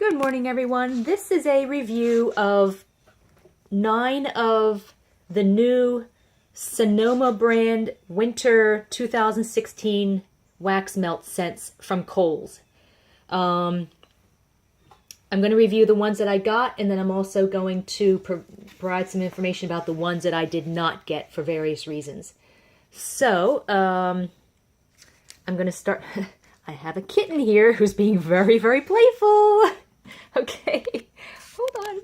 Good morning, everyone. This is a review of 9 of the new Sonoma brand Winter 2016 wax melt scents from Kohl's. I'm going to review the ones that I got, and then I'm also going to provide some information about the ones that I did not get for various reasons. So, I'm going to start. I have a kitten here who's being very, very playful. Okay, hold on.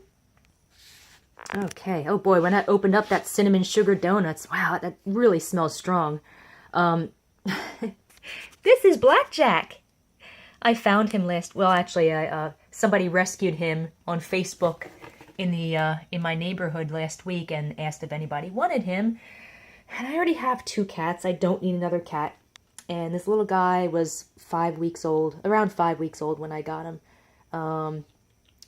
Okay, oh boy, when I opened up that cinnamon sugar donuts, wow, that really smells strong. This is Blackjack. I found him somebody rescued him on Facebook in my neighborhood last week and asked if anybody wanted him. And I already have 2 cats. I don't need another cat. And this little guy was 5 weeks old, around 5 weeks old when I got him.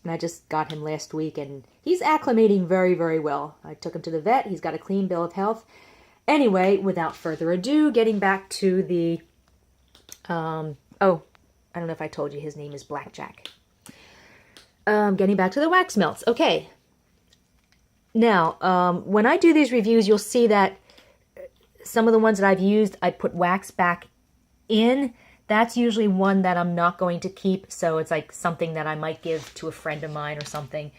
And I just got him last week, and he's acclimating very, very well. I took him to the vet. He's got a clean bill of health. Anyway, without further ado, getting back to the, I don't know if I told you his name is Blackjack. Getting back to the wax melts. Okay. Now, when I do these reviews, you'll see that some of the ones that I've used, I put wax back in. That's usually one that I'm not going to keep, so it's like something that I might give to a friend of mine or something.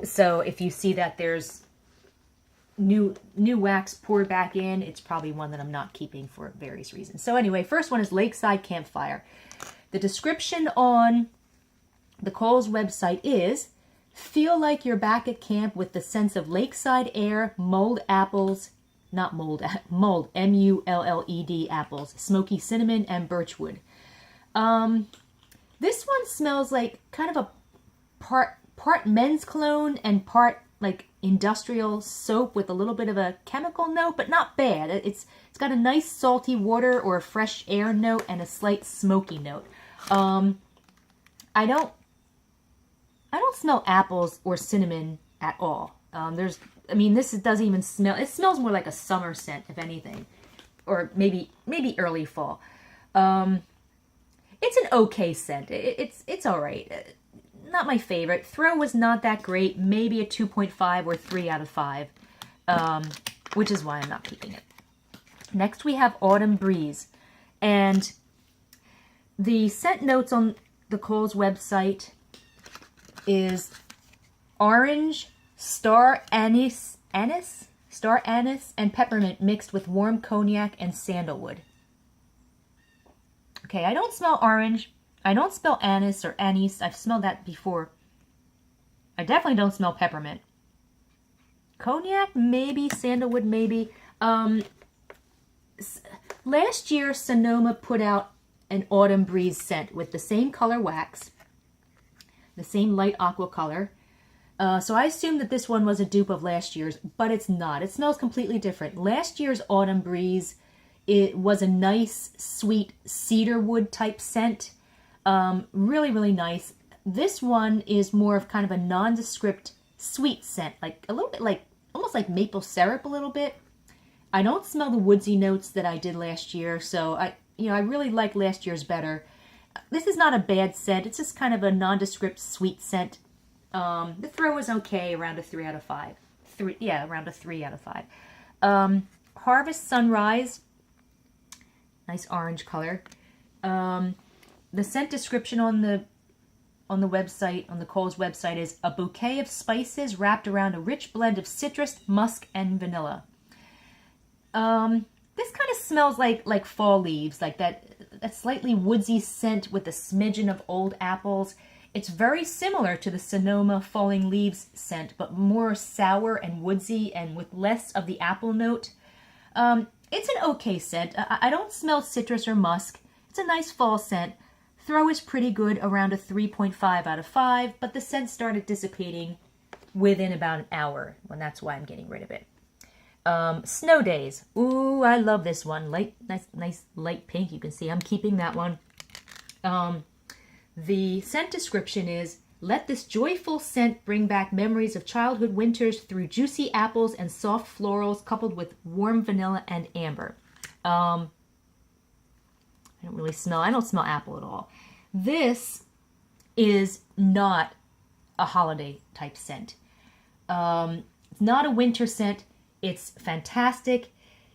So if you see that there's new wax poured back in, it's probably one that I'm not keeping for various reasons. So anyway, first one is Lakeside Campfire. The description on the Kohl's website is, feel like you're back at camp with the sense of lakeside air, mulled apples, not mold, M-U-L-L-E-D apples, smoky cinnamon, and birchwood. This one smells like kind of a part men's cologne and part like industrial soap with a little bit of a chemical note, but not bad. It's got a nice salty water or a fresh air note and a slight smoky note. I don't smell apples or cinnamon at all. This doesn't even smell, it smells more like a summer scent, if anything. Or maybe early fall. It's an okay scent. It's alright. Not my favorite. Throw was not that great. Maybe a 2.5 or 3 out of 5. Which is why I'm not keeping it. Next we have Autumn Breeze. And the scent notes on the Kohl's website is orange, star anise, and peppermint mixed with warm cognac and sandalwood. Okay, I don't smell orange. I don't smell anise or anise. I've smelled that before. I definitely don't smell peppermint. Cognac, maybe. Sandalwood, maybe. Last year, Sonoma put out an Autumn Breeze scent with the same color wax, the same light aqua color. So I assumed that this one was a dupe of last year's, but it's not. It smells completely different. Last year's Autumn Breeze, it was a nice, sweet cedarwood type scent. Really, really nice. This one is more of kind of a nondescript sweet scent, like a little bit like, almost like maple syrup a little bit. I don't smell the woodsy notes that I did last year, so I really like last year's better. This is not a bad scent. It's just kind of a nondescript sweet scent. The throw is okay, around a 3 out of 5. Around a 3 out of 5. Harvest Sunrise, nice orange color. The scent description on the website, on the Kohl's website, is a bouquet of spices wrapped around a rich blend of citrus, musk, and vanilla. This kind of smells like fall leaves, like that slightly woodsy scent with a smidgen of old apples. It's very similar to the Sonoma Falling Leaves scent, but more sour and woodsy and with less of the apple note. It's an okay scent. I don't smell citrus or musk. It's a nice fall scent. Throw is pretty good, around a 3.5 out of 5, but the scent started dissipating within about an hour, and that's why I'm getting rid of it. Snow Days. Ooh, I love this one. Nice light pink. You can see I'm keeping that one. The scent description is, let this joyful scent bring back memories of childhood winters through juicy apples and soft florals coupled with warm vanilla and amber. I don't smell apple at all. This is not a holiday type scent. It's not a winter scent. It's fantastic.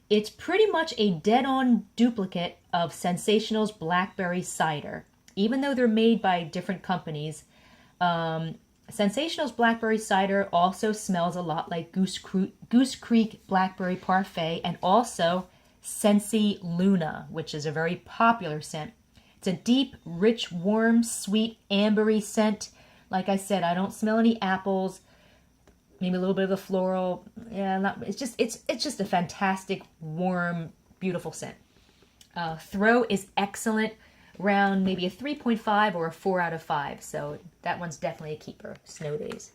It's pretty much a dead-on duplicate of Sensational's Blackberry Cider. Even though they're made by different companies, Sensational's Blackberry Cider also smells a lot like Goose Creek Blackberry Parfait, and also Scentsy Luna, which is a very popular scent. It's a deep, rich, warm, sweet, ambery scent. Like I said, I don't smell any apples. Maybe a little bit of the floral. Yeah, it's just a fantastic, warm, beautiful scent. Throw is excellent. Around maybe a 3.5 or a 4 out of 5. So that one's definitely a keeper. Snow days.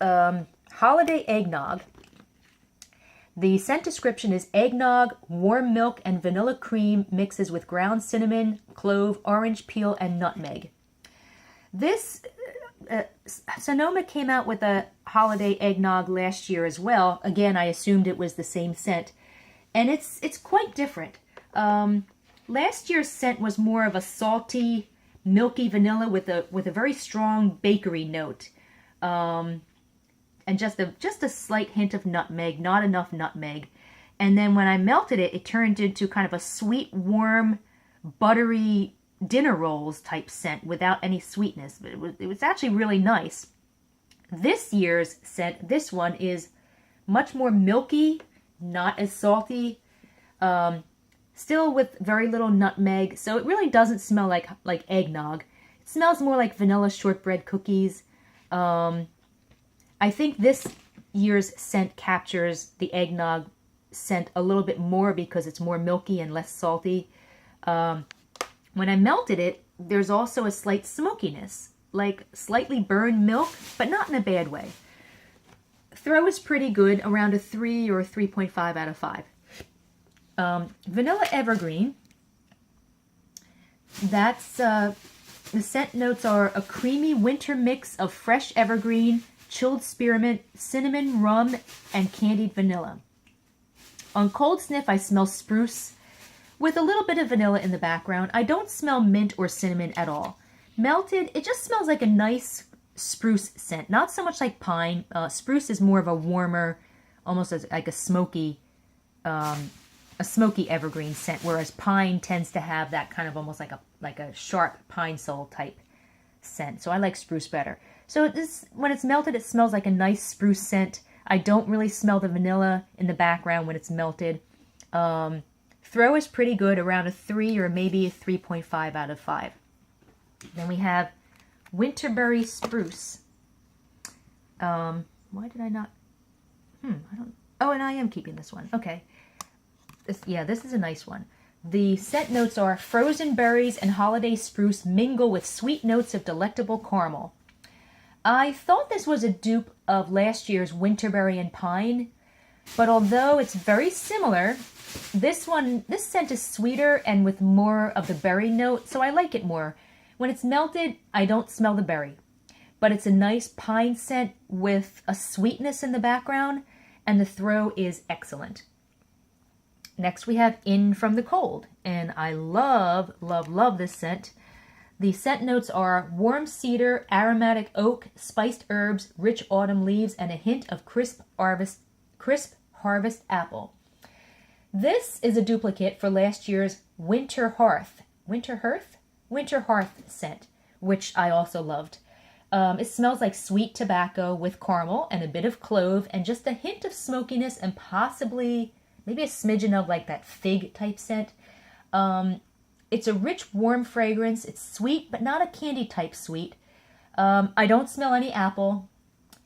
Holiday eggnog. The scent description is eggnog, warm milk, and vanilla cream mixes with ground cinnamon, clove, orange peel, and nutmeg. This Sonoma came out with a holiday eggnog last year as well. Again, I assumed it was the same scent, and it's quite different. Last year's scent was more of a salty, milky vanilla with a very strong bakery note, and just a slight hint of nutmeg, not enough nutmeg. And then when I melted it, it turned into kind of a sweet, warm, buttery dinner rolls type scent without any sweetness. But it was actually really nice. This year's scent, this one is much more milky, not as salty. Still with very little nutmeg, so it really doesn't smell like eggnog. It smells more like vanilla shortbread cookies. I think this year's scent captures the eggnog scent a little bit more because it's more milky and less salty. When I melted it, there's also a slight smokiness, like slightly burned milk, but not in a bad way. Throw is pretty good, around a 3 or a 3.5 out of 5. Vanilla Evergreen, that's, the scent notes are a creamy winter mix of fresh evergreen, chilled spearmint, cinnamon, rum, and candied vanilla. On cold sniff, I smell spruce with a little bit of vanilla in the background. I don't smell mint or cinnamon at all. Melted, it just smells like a nice spruce scent, not so much like pine. Spruce is more of a warmer, almost like a smoky evergreen scent, whereas pine tends to have that kind of almost like a sharp pine sol type scent. So I like spruce better. So this, when it's melted, it smells like a nice spruce scent. I don't really smell the vanilla in the background when it's melted. Throw is pretty good, around a 3 or maybe a 3.5 out of 5. Then we have Winterberry Spruce. Why did I not? Oh, and I am keeping this one. Okay. This is a nice one. The scent notes are frozen berries and holiday spruce mingle with sweet notes of delectable caramel. I thought this was a dupe of last year's Winterberry and Pine, but although it's very similar, this scent is sweeter and with more of the berry note, so I like it more. When it's melted, I don't smell the berry, but it's a nice pine scent with a sweetness in the background, and the throw is excellent. Next we have In From the Cold, and I love, love, love this scent. The scent notes are warm cedar, aromatic oak, spiced herbs, rich autumn leaves, and a hint of crisp harvest apple. This is a duplicate for last year's Winter Hearth scent, which I also loved. It smells like sweet tobacco with caramel and a bit of clove and just a hint of smokiness and possibly maybe a smidgen of like that fig type scent. It's a rich, warm fragrance. It's sweet, but not a candy type sweet. I don't smell any apple.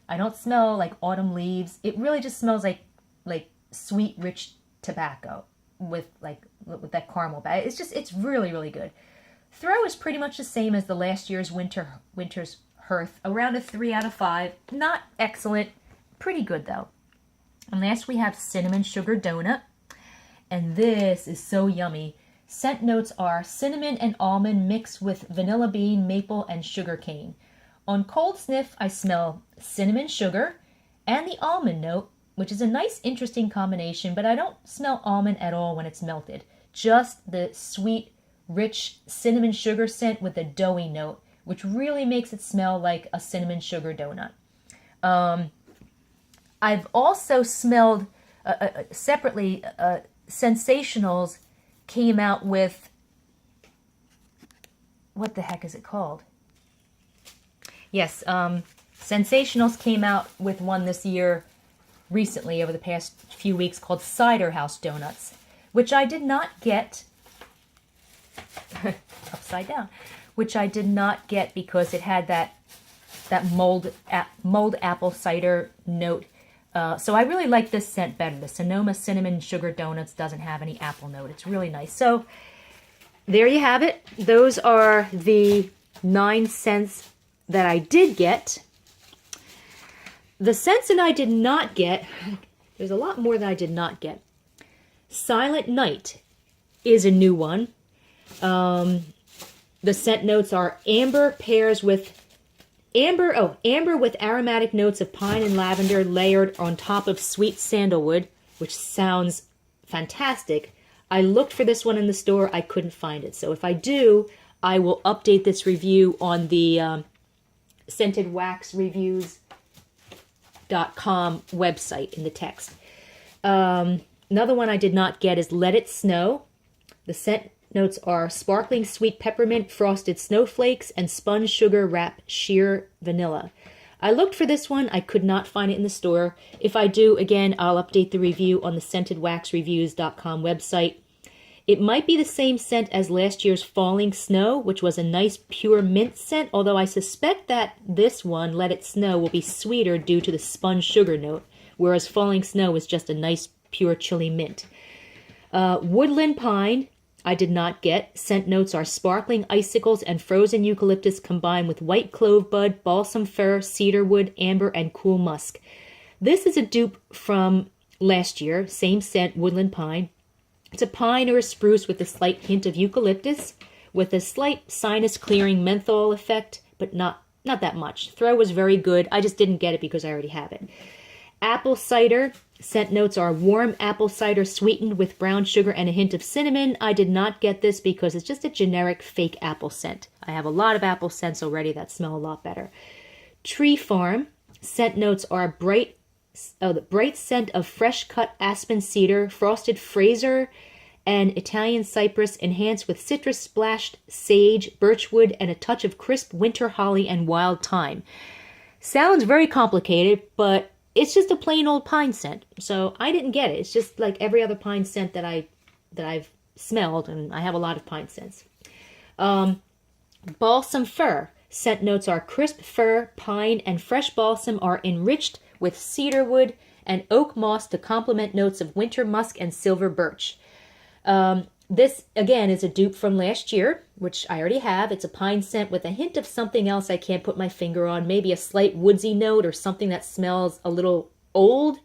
I don't smell like autumn leaves. It really just smells like sweet, rich tobacco with that caramel bag. It's really, really good. Throw is pretty much the same as the last year's Winter's Hearth, around a 3 out of 5. Not excellent, pretty good though. And last we have Cinnamon Sugar Donut, and this is so yummy. Scent notes are cinnamon and almond mixed with vanilla bean, maple, and sugar cane. On cold sniff, I smell cinnamon sugar and the almond note, which is a nice, interesting combination, but I don't smell almond at all when it's melted. Just the sweet, rich cinnamon sugar scent with a doughy note, which really makes it smell like a cinnamon sugar donut. I've also smelled separately, Sensationals came out with, what the heck is it called? Yes, Sensationals came out with one this year, recently, over the past few weeks, called Cider House Donuts, which I did not get, upside down, which I did not get because it had that mulled apple cider note. So I really like this scent better. The Sonoma Cinnamon Sugar Donuts doesn't have any apple note. It's really nice. So there you have it. Those are the 9 scents that I did get. The scents that I did not get, there's a lot more that I did not get. Silent Night is a new one. The scent notes are amber with aromatic notes of pine and lavender layered on top of sweet sandalwood, which sounds fantastic. I looked for this one in the store. I couldn't find it. So if I do, I will update this review on the scentedwaxreviews.com website in the text. Another one I did not get is Let It Snow. The scent notes are sparkling sweet peppermint, frosted snowflakes, and spun sugar wrap sheer vanilla. I looked for this one. I could not find it in the store. If I do, again, I'll update the review on the scentedwaxreviews.com website. It might be the same scent as last year's Falling Snow, which was a nice pure mint scent, although I suspect that this one, Let It Snow, will be sweeter due to the spun sugar note, whereas Falling Snow is just a nice pure chili mint. Woodland Pine, I did not get. Scent notes are sparkling icicles and frozen eucalyptus combined with white clove bud, balsam fir, cedarwood, amber, and cool musk. This is a dupe from last year, same scent, Woodland Pine. It's a pine or a spruce with a slight hint of eucalyptus, with a slight sinus-clearing menthol effect, but not that much. Throw was very good. I just didn't get it because I already have it. Apple cider. Scent notes are warm apple cider sweetened with brown sugar and a hint of cinnamon. I did not get this because it's just a generic fake apple scent. I have a lot of apple scents already that smell a lot better. Tree Farm. Scent notes are the bright scent of fresh-cut aspen cedar, frosted Fraser, and Italian cypress, enhanced with citrus-splashed sage, birchwood, and a touch of crisp winter holly and wild thyme. Sounds very complicated, but it's just a plain old pine scent, so I didn't get it. It's just like every other pine scent that I've smelled, and I have a lot of pine scents. Balsam fir. Scent notes are crisp fir, pine, and fresh balsam are enriched with cedarwood and oak moss to complement notes of winter musk and silver birch. This, again, is a dupe from last year, which I already have. It's a pine scent with a hint of something else I can't put my finger on. Maybe a slight woodsy note or something that smells a little old,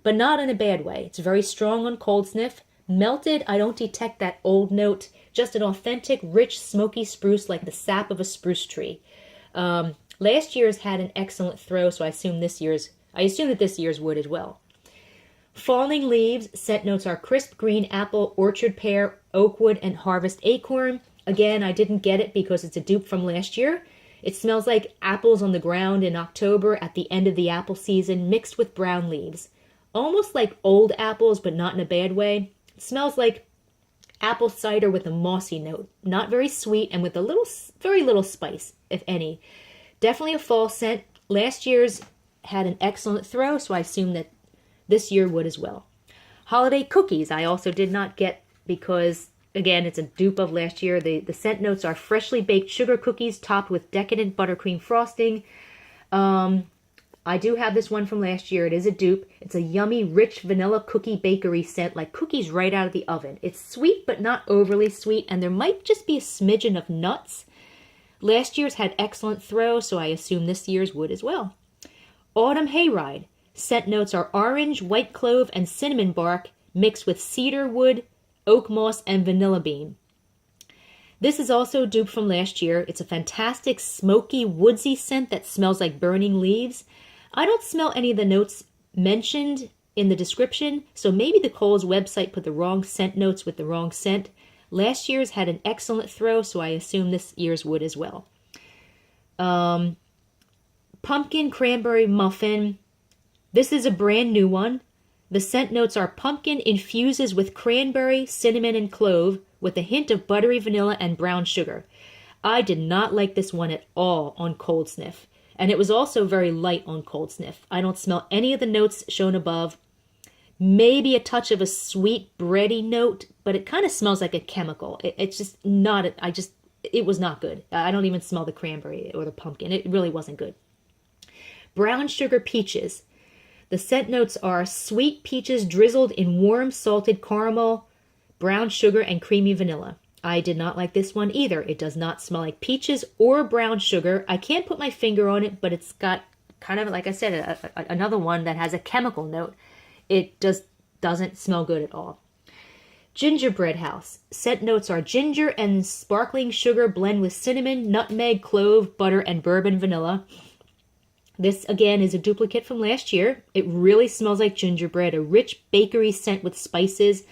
but not in a bad way. It's very strong on cold sniff. Melted, I don't detect that old note. Just an authentic, rich, smoky spruce like the sap of a spruce tree. Last year's had an excellent throw, so I assume that this year's would as well. Falling Leaves. Scent notes are crisp green apple, orchard pear, oakwood, and harvest acorn. Again, I didn't get it because it's a dupe from last year. It smells like apples on the ground in October at the end of the apple season, mixed with brown leaves. Almost like old apples, but not in a bad way. It smells like apple cider with a mossy note. Not very sweet and with very little spice, if any. Definitely a fall scent. Last year's had an excellent throw, so I assume that this year would as well. Holiday Cookies I also did not get because, again, it's a dupe of last year. The scent notes are freshly baked sugar cookies topped with decadent buttercream frosting. I do have this one from last year. It is a dupe. It's a yummy, rich vanilla cookie bakery scent, like cookies right out of the oven. It's sweet, but not overly sweet, and there might just be a smidgen of nuts. Last year's had excellent throw, so I assume this year's would as well. Autumn Hayride. Scent notes are orange, white clove, and cinnamon bark mixed with cedar wood, oak moss, and vanilla bean. This is also a dupe from last year. It's a fantastic, smoky, woodsy scent that smells like burning leaves. I don't smell any of the notes mentioned in the description, so maybe the Kohl's website put the wrong scent notes with the wrong scent. Last year's had an excellent throw, so I assume this year's would as well. Pumpkin cranberry muffin. This is a brand new one. The scent notes are pumpkin infuses with cranberry, cinnamon, and clove with a hint of buttery vanilla and brown sugar. I did not like this one at all on cold sniff. And it was also very light on cold sniff. I don't smell any of the notes shown above. Maybe a touch of a sweet bready note, but it kind of smells like a chemical. It's just not, it was not good. I don't even smell the cranberry or the pumpkin. It really wasn't good. Brown sugar peaches. The scent notes are sweet peaches drizzled in warm salted caramel, brown sugar, and creamy vanilla. I did not like this one either. It does not smell like peaches or brown sugar. I can't put my finger on it, but it's got kind of, like I said, another one that has a chemical note. It just doesn't smell good at all. Gingerbread house. Scent notes are ginger and sparkling sugar blend with cinnamon, nutmeg, clove, butter, and bourbon vanilla. This, again, is a duplicate from last year. It really smells like gingerbread, a rich bakery scent with spices.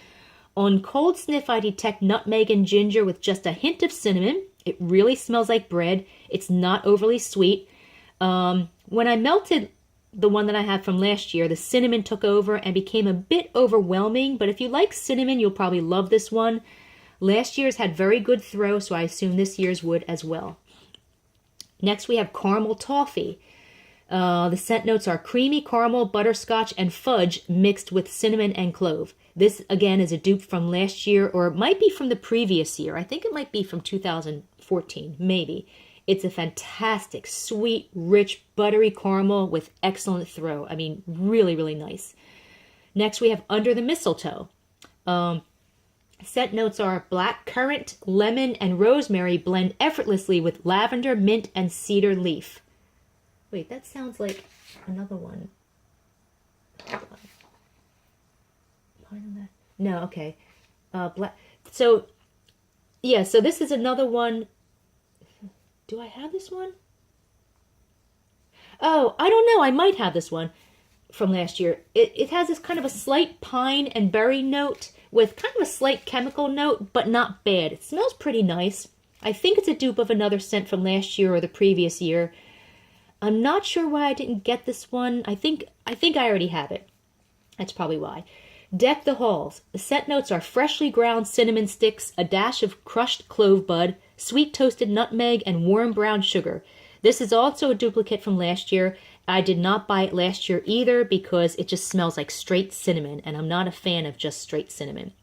On cold sniff, I detect nutmeg and ginger with just a hint of cinnamon. It really smells like bread. It's not overly sweet. When I melted the one that I had from last year, the cinnamon took over and became a bit overwhelming. But if you like cinnamon, you'll probably love this one. Last year's had very good throw, so I assume this year's would as well. Next, we have caramel toffee. The scent notes are creamy caramel, butterscotch, and fudge mixed with cinnamon and clove. This, again, is a dupe from last year, or it might be from the previous year. I think it might be from 2014, maybe. It's a fantastic, sweet, rich, buttery caramel with excellent throw. I mean, really, really nice. Next, we have Under the Mistletoe. Scent notes are black currant, lemon, and rosemary blend effortlessly with lavender, mint, and cedar leaf. Wait, that sounds like another one. Hold on. No, okay. Black. So, yeah, so this is another one. Do I have this one? Oh, I don't know. I might have this one from last year. It has this kind of a slight pine and berry note with kind of a slight chemical note, but not bad. It smells pretty nice. I think it's a dupe of another scent from last year or the previous year. I'm not sure why I didn't get this one. I think I already have it. That's probably why. Deck the halls. The scent notes are freshly ground cinnamon sticks, a dash of crushed clove bud, sweet toasted nutmeg, and warm brown sugar. This is also a duplicate from last year. I did not buy it last year either because it just smells like straight cinnamon, and I'm not a fan of just straight cinnamon.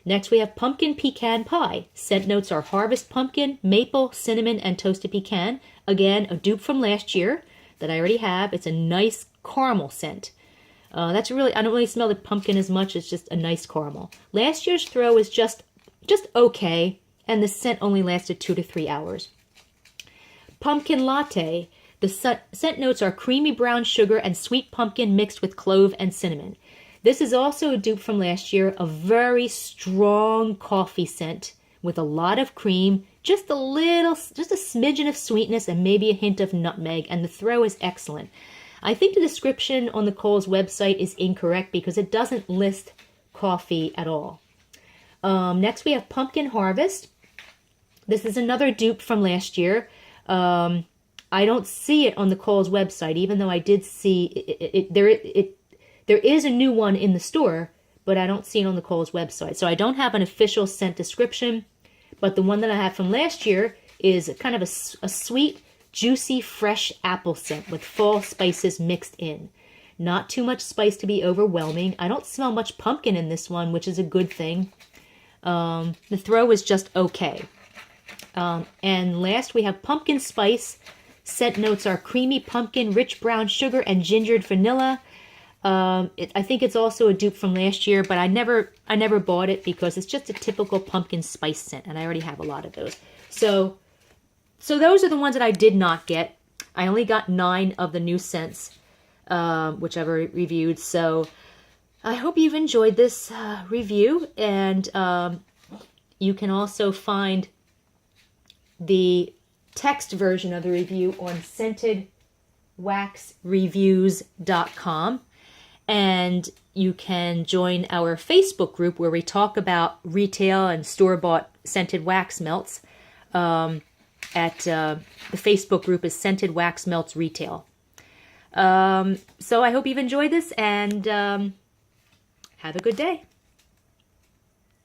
Next, we have pumpkin pecan pie. Scent notes are harvest pumpkin, maple, cinnamon, and toasted pecan. Again, a dupe from last year that I already have. It's a nice caramel scent. That's really, I don't really smell the pumpkin as much. It's just a nice caramel. Last year's throw is just okay, and the scent only lasted 2 to 3 hours. Pumpkin latte. The scent notes are creamy brown sugar and sweet pumpkin mixed with clove and cinnamon. This is also a dupe from last year, a very strong coffee scent with a lot of cream, just a smidgen of sweetness and maybe a hint of nutmeg, and the throw is excellent. I think the description on the Kohl's website is incorrect because it doesn't list coffee at all. Next we have pumpkin harvest. This is another dupe from last year. I don't see it on the Kohl's website, even though I did see it. There is a new one in the store, but I don't see it on the Kohl's website. So I don't have an official scent description, but the one that I have from last year is kind of a sweet, juicy, fresh apple scent with fall spices mixed in. Not too much spice to be overwhelming. I don't smell much pumpkin in this one, which is a good thing. The throw is just okay. And last we have pumpkin spice. Scent notes are creamy pumpkin, rich brown sugar, and gingered vanilla. I think it's also a dupe from last year, but I never bought it because it's just a typical pumpkin spice scent, and I already have a lot of those. So those are the ones that I did not get. I only got 9 of the new scents, which I've already reviewed. So I hope you've enjoyed this review, and you can also find the text version of the review on scentedwaxreviews.com. And you can join our Facebook group where we talk about retail and store-bought scented wax melts. The Facebook group is Scented Wax Melts Retail. So I hope you've enjoyed this, and have a good day.